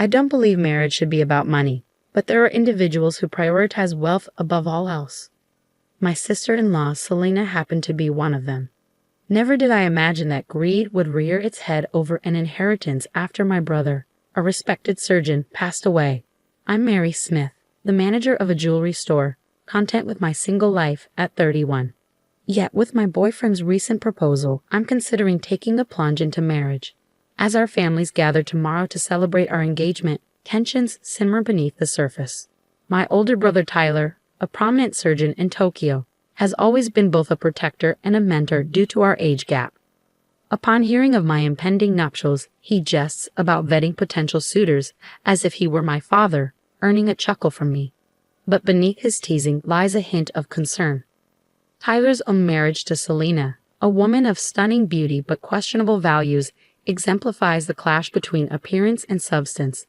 I don't believe marriage should be about money, but there are individuals who prioritize wealth above all else. My sister-in-law, Selena, happened to be one of them. Never did I imagine that greed would rear its head over an inheritance after my brother, a respected surgeon, passed away. I'm Mary Smith, the manager of a jewelry store, content with my single life at 31. Yet with my boyfriend's recent proposal, I'm considering taking the plunge into marriage. As our families gather tomorrow to celebrate our engagement, tensions simmer beneath the surface. My older brother Tyler, a prominent surgeon in Tokyo, has always been both a protector and a mentor due to our age gap. Upon hearing of my impending nuptials, he jests about vetting potential suitors as if he were my father, earning a chuckle from me. But beneath his teasing lies a hint of concern. Tyler's own marriage to Selena, a woman of stunning beauty but questionable values, exemplifies the clash between appearance and substance.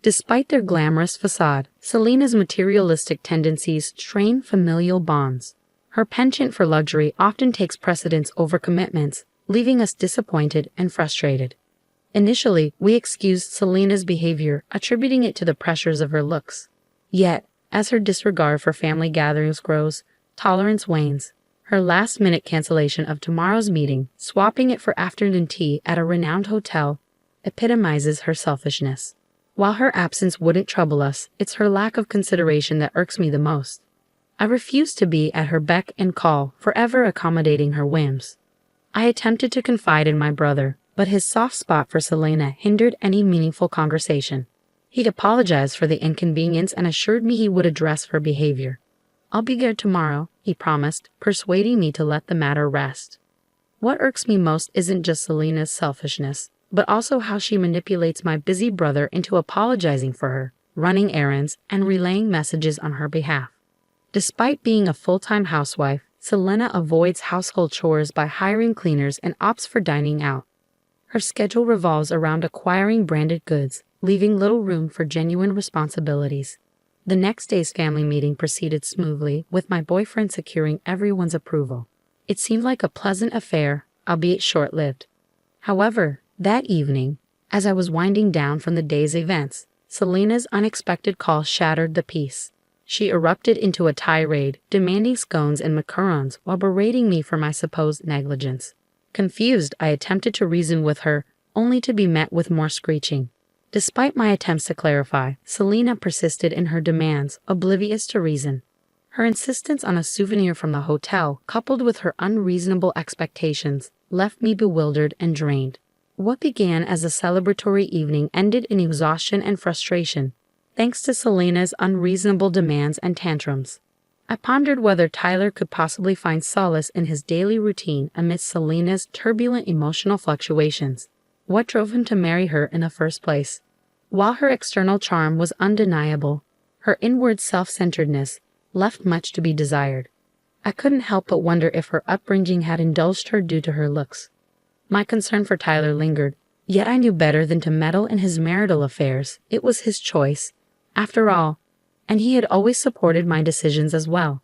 Despite their glamorous facade, Selena's materialistic tendencies strain familial bonds. Her penchant for luxury often takes precedence over commitments, leaving us disappointed and frustrated. Initially, we excused Selena's behavior, attributing it to the pressures of her looks. Yet, as her disregard for family gatherings grows, tolerance wanes. Her last-minute cancellation of tomorrow's meeting, swapping it for afternoon tea at a renowned hotel, epitomizes her selfishness. While her absence wouldn't trouble us, it's her lack of consideration that irks me the most. I refuse to be at her beck and call, forever accommodating her whims. I attempted to confide in my brother, but his soft spot for Selena hindered any meaningful conversation. He'd apologized for the inconvenience and assured me he would address her behavior. I'll be there tomorrow, he promised, persuading me to let the matter rest. What irks me most isn't just Selena's selfishness, but also how she manipulates my busy brother into apologizing for her, running errands, and relaying messages on her behalf. Despite being a full-time housewife, Selena avoids household chores by hiring cleaners and opts for dining out. Her schedule revolves around acquiring branded goods, leaving little room for genuine responsibilities. The next day's family meeting proceeded smoothly, with my boyfriend securing everyone's approval. It seemed like a pleasant affair, albeit short-lived. However, that evening, as I was winding down from the day's events, Selena's unexpected call shattered the peace. She erupted into a tirade, demanding scones and macarons while berating me for my supposed negligence. Confused, I attempted to reason with her, only to be met with more screeching. Despite my attempts to clarify, Selena persisted in her demands, oblivious to reason. Her insistence on a souvenir from the hotel, coupled with her unreasonable expectations, left me bewildered and drained. What began as a celebratory evening ended in exhaustion and frustration, thanks to Selena's unreasonable demands and tantrums. I pondered whether Tyler could possibly find solace in his daily routine amidst Selena's turbulent emotional fluctuations. What drove him to marry her in the first place? While her external charm was undeniable, her inward self-centeredness left much to be desired. I couldn't help but wonder if her upbringing had indulged her due to her looks. My concern for Tyler lingered, yet I knew better than to meddle in his marital affairs. It was his choice, after all, and he had always supported my decisions as well.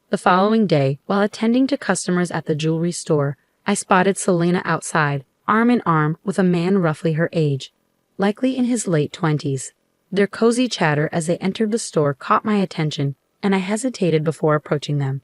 The following day, while attending to customers at the jewelry store, I spotted Selena outside, arm in arm with a man roughly her age, likely in his late 20s. Their cozy chatter as they entered the store caught my attention, and I hesitated before approaching them.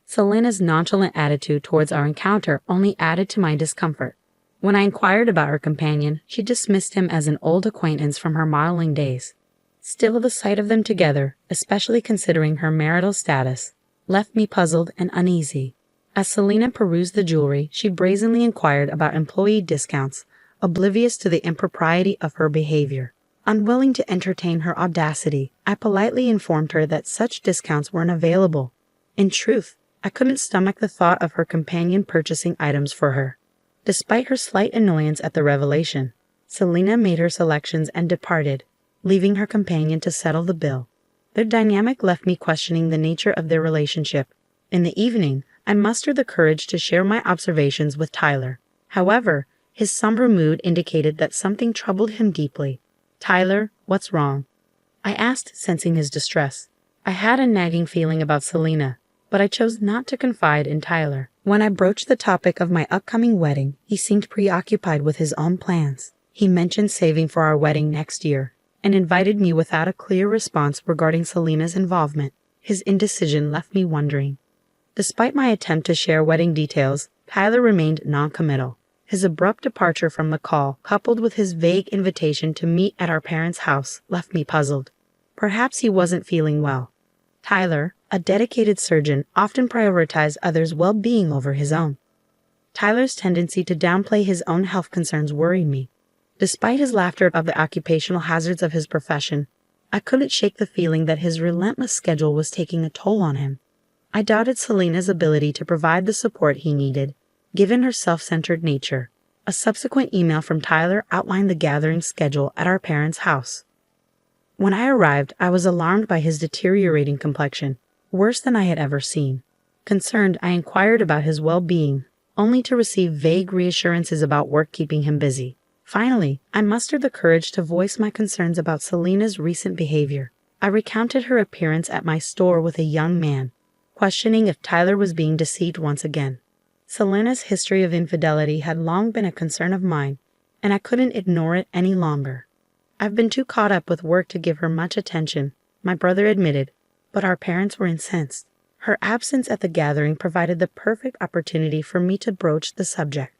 Selena's nonchalant attitude towards our encounter only added to my discomfort. When I inquired about her companion, she dismissed him as an old acquaintance from her modeling days. Still, the sight of them together, especially considering her marital status, left me puzzled and uneasy. As Selena perused the jewelry, she brazenly inquired about employee discounts, oblivious to the impropriety of her behavior. Unwilling to entertain her audacity, I politely informed her that such discounts weren't available. In truth, I couldn't stomach the thought of her companion purchasing items for her. Despite her slight annoyance at the revelation, Selena made her selections and departed, leaving her companion to settle the bill. Their dynamic left me questioning the nature of their relationship. In the evening, I mustered the courage to share my observations with Tyler. However, his somber mood indicated that something troubled him deeply. "Tyler, what's wrong?" I asked, sensing his distress. I had a nagging feeling about Selena, but I chose not to confide in Tyler. When I broached the topic of my upcoming wedding, he seemed preoccupied with his own plans. He mentioned saving for our wedding next year, and invited me without a clear response regarding Selena's involvement. His indecision left me wondering. Despite my attempt to share wedding details, Tyler remained non-committal. His abrupt departure from the call, coupled with his vague invitation to meet at our parents' house, left me puzzled. Perhaps he wasn't feeling well. Tyler, a dedicated surgeon, often prioritized others' well-being over his own. Tyler's tendency to downplay his own health concerns worried me. Despite his laughter of the occupational hazards of his profession, I couldn't shake the feeling that his relentless schedule was taking a toll on him. I doubted Selena's ability to provide the support he needed, given her self-centered nature. A subsequent email from Tyler outlined the gathering schedule at our parents' house. When I arrived, I was alarmed by his deteriorating complexion, worse than I had ever seen. Concerned, I inquired about his well-being, only to receive vague reassurances about work keeping him busy. Finally, I mustered the courage to voice my concerns about Selena's recent behavior. I recounted her appearance at my store with a young man, questioning if Tyler was being deceived once again. Selena's history of infidelity had long been a concern of mine, and I couldn't ignore it any longer. I've been too caught up with work to give her much attention, my brother admitted, but our parents were incensed. Her absence at the gathering provided the perfect opportunity for me to broach the subject.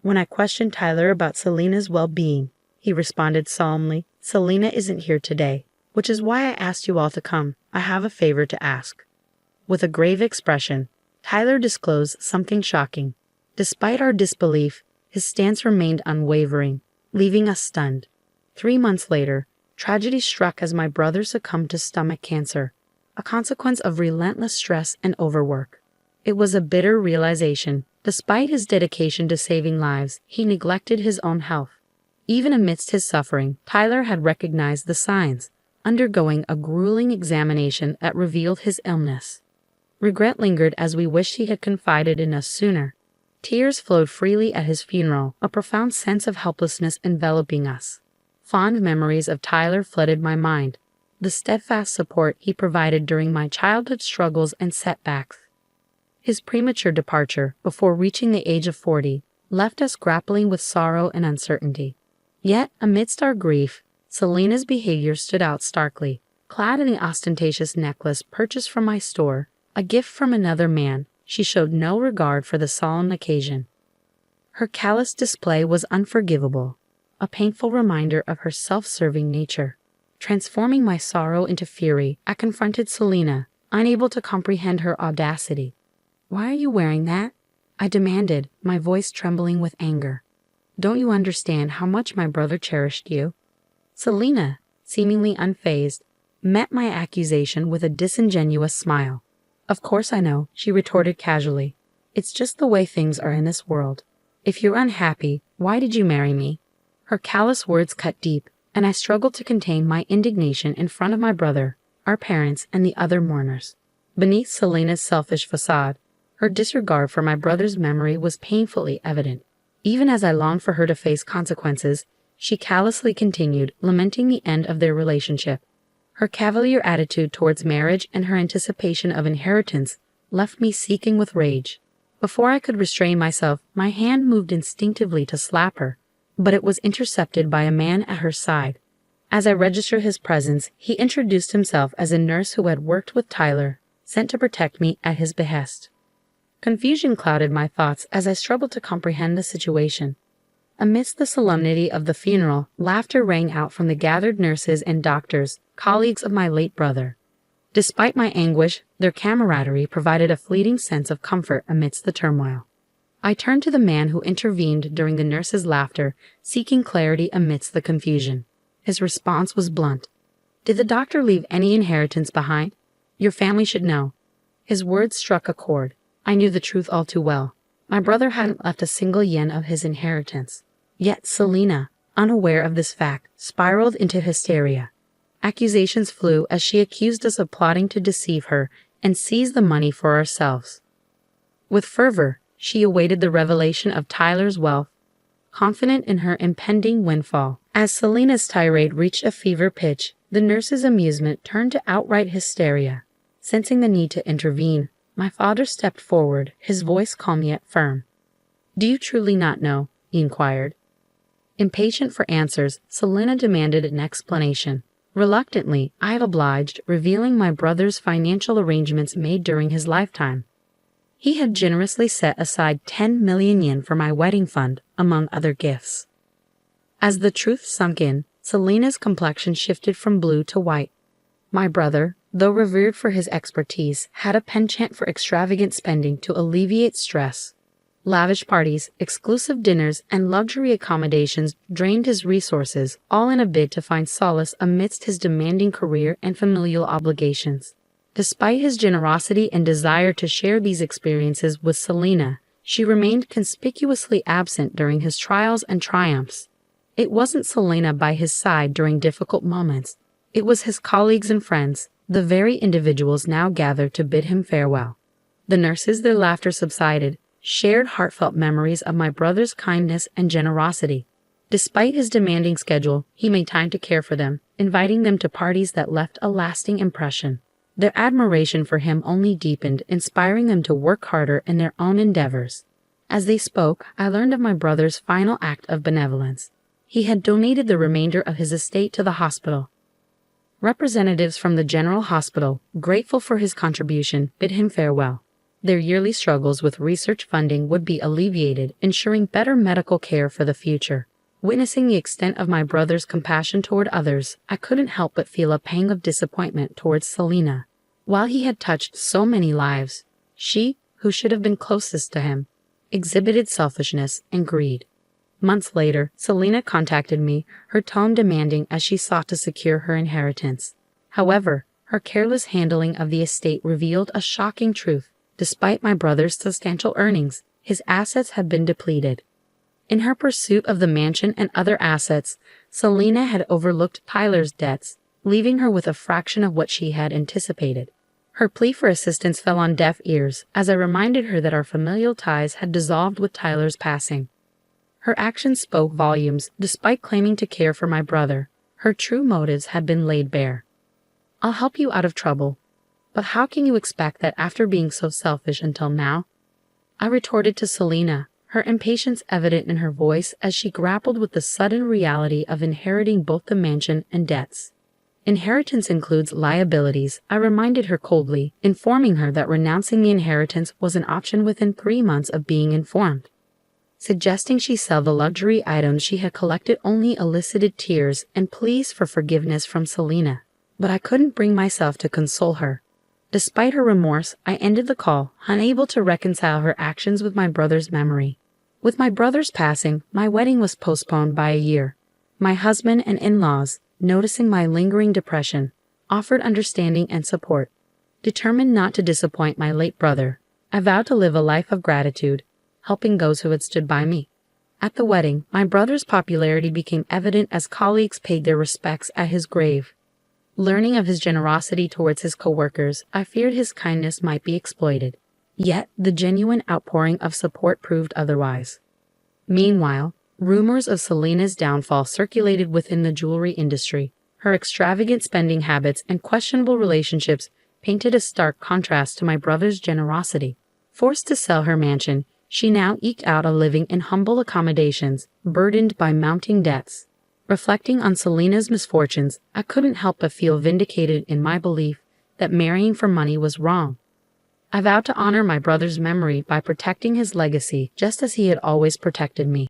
When I questioned Tyler about Selena's well-being, he responded solemnly, "Selena isn't here today, which is why I asked you all to come. I have a favor to ask." With a grave expression, Tyler disclosed something shocking. Despite our disbelief, his stance remained unwavering, leaving us stunned. 3 months later, tragedy struck as my brother succumbed to stomach cancer, a consequence of relentless stress and overwork. It was a bitter realization. Despite his dedication to saving lives, he neglected his own health. Even amidst his suffering, Tyler had recognized the signs, undergoing a grueling examination that revealed his illness. Regret lingered as we wished he had confided in us sooner. Tears flowed freely at his funeral, a profound sense of helplessness enveloping us. Fond memories of Tyler flooded my mind, the steadfast support he provided during my childhood struggles and setbacks. His premature departure, before reaching the age of 40, left us grappling with sorrow and uncertainty. Yet, amidst our grief, Selena's behavior stood out starkly. Clad in the ostentatious necklace purchased from my store, a gift from another man, she showed no regard for the solemn occasion. Her callous display was unforgivable, a painful reminder of her self-serving nature. Transforming my sorrow into fury, I confronted Selena, unable to comprehend her audacity. "Why are you wearing that?" I demanded, my voice trembling with anger. "Don't you understand how much my brother cherished you?" Selena, seemingly unfazed, met my accusation with a disingenuous smile. "Of course I know," she retorted casually. "It's just the way things are in this world. If you're unhappy, why did you marry me?" Her callous words cut deep, and I struggled to contain my indignation in front of my brother, our parents, and the other mourners. Beneath Selena's selfish facade, her disregard for my brother's memory was painfully evident. Even as I longed for her to face consequences, she callously continued, lamenting the end of their relationship. Her cavalier attitude towards marriage and her anticipation of inheritance left me seething with rage. Before I could restrain myself, my hand moved instinctively to slap her, but it was intercepted by a man at her side. As I registered his presence, he introduced himself as a nurse who had worked with Tyler, sent to protect me at his behest. Confusion clouded my thoughts as I struggled to comprehend the situation. Amidst the solemnity of the funeral, laughter rang out from the gathered nurses and doctors, colleagues of my late brother. Despite my anguish, their camaraderie provided a fleeting sense of comfort amidst the turmoil. I turned to the man who intervened during the nurses' laughter, seeking clarity amidst the confusion. His response was blunt. "Did the doctor leave any inheritance behind? Your family should know." His words struck a chord. I knew the truth all too well. My brother hadn't left a single yen of his inheritance. Yet Selena, unaware of this fact, spiraled into hysteria. Accusations flew as she accused us of plotting to deceive her and seize the money for ourselves. With fervor, she awaited the revelation of Tyler's wealth, confident in her impending windfall. As Selena's tirade reached a fever pitch, the nurse's amusement turned to outright hysteria. Sensing the need to intervene, my father stepped forward, his voice calm yet firm. "Do you truly not know?" he inquired. Impatient for answers, Selena demanded an explanation. Reluctantly, I obliged, revealing my brother's financial arrangements made during his lifetime. He had generously set aside 10 million yen for my wedding fund, among other gifts. As the truth sunk in, Selena's complexion shifted from blue to white. My brother, though revered for his expertise, had a penchant for extravagant spending to alleviate stress. Lavish parties, exclusive dinners, and luxury accommodations drained his resources, all in a bid to find solace amidst his demanding career and familial obligations. Despite his generosity and desire to share these experiences with Selena, she remained conspicuously absent during his trials and triumphs. It wasn't Selena by his side during difficult moments. It was his colleagues and friends, the very individuals now gathered to bid him farewell. The nurses, their laughter subsided, shared heartfelt memories of my brother's kindness and generosity. Despite his demanding schedule, he made time to care for them, inviting them to parties that left a lasting impression. Their admiration for him only deepened, inspiring them to work harder in their own endeavors. As they spoke, I learned of my brother's final act of benevolence. He had donated the remainder of his estate to the hospital. Representatives from the General Hospital, grateful for his contribution, bid him farewell. Their yearly struggles with research funding would be alleviated, ensuring better medical care for the future. Witnessing the extent of my brother's compassion toward others, I couldn't help but feel a pang of disappointment towards Selena. While he had touched so many lives, she, who should have been closest to him, exhibited selfishness and greed. Months later, Selena contacted me, her tone demanding as she sought to secure her inheritance. However, her careless handling of the estate revealed a shocking truth. Despite my brother's substantial earnings, his assets had been depleted. In her pursuit of the mansion and other assets, Selena had overlooked Tyler's debts, leaving her with a fraction of what she had anticipated. Her plea for assistance fell on deaf ears, as I reminded her that our familial ties had dissolved with Tyler's passing. Her actions spoke volumes. Despite claiming to care for my brother, her true motives had been laid bare. "I'll help you out of trouble. But how can you expect that after being so selfish until now?" I retorted to Selena, her impatience evident in her voice as she grappled with the sudden reality of inheriting both the mansion and debts. "Inheritance includes liabilities," I reminded her coldly, informing her that renouncing the inheritance was an option within 3 months of being informed. Suggesting she sell the luxury items she had collected only elicited tears and pleas for forgiveness from Selena. But I couldn't bring myself to console her. Despite her remorse, I ended the call, unable to reconcile her actions with my brother's memory. With my brother's passing, my wedding was postponed by a year. My husband and in-laws, noticing my lingering depression, offered understanding and support. Determined not to disappoint my late brother, I vowed to live a life of gratitude, helping those who had stood by me. At the wedding, my brother's popularity became evident as colleagues paid their respects at his grave. Learning of his generosity towards his co-workers, I feared his kindness might be exploited. Yet, the genuine outpouring of support proved otherwise. Meanwhile, rumors of Selena's downfall circulated within the jewelry industry. Her extravagant spending habits and questionable relationships painted a stark contrast to my brother's generosity. Forced to sell her mansion, she now eked out a living in humble accommodations, burdened by mounting debts. Reflecting on Selena's misfortunes, I couldn't help but feel vindicated in my belief that marrying for money was wrong. I vowed to honor my brother's memory by protecting his legacy just as he had always protected me.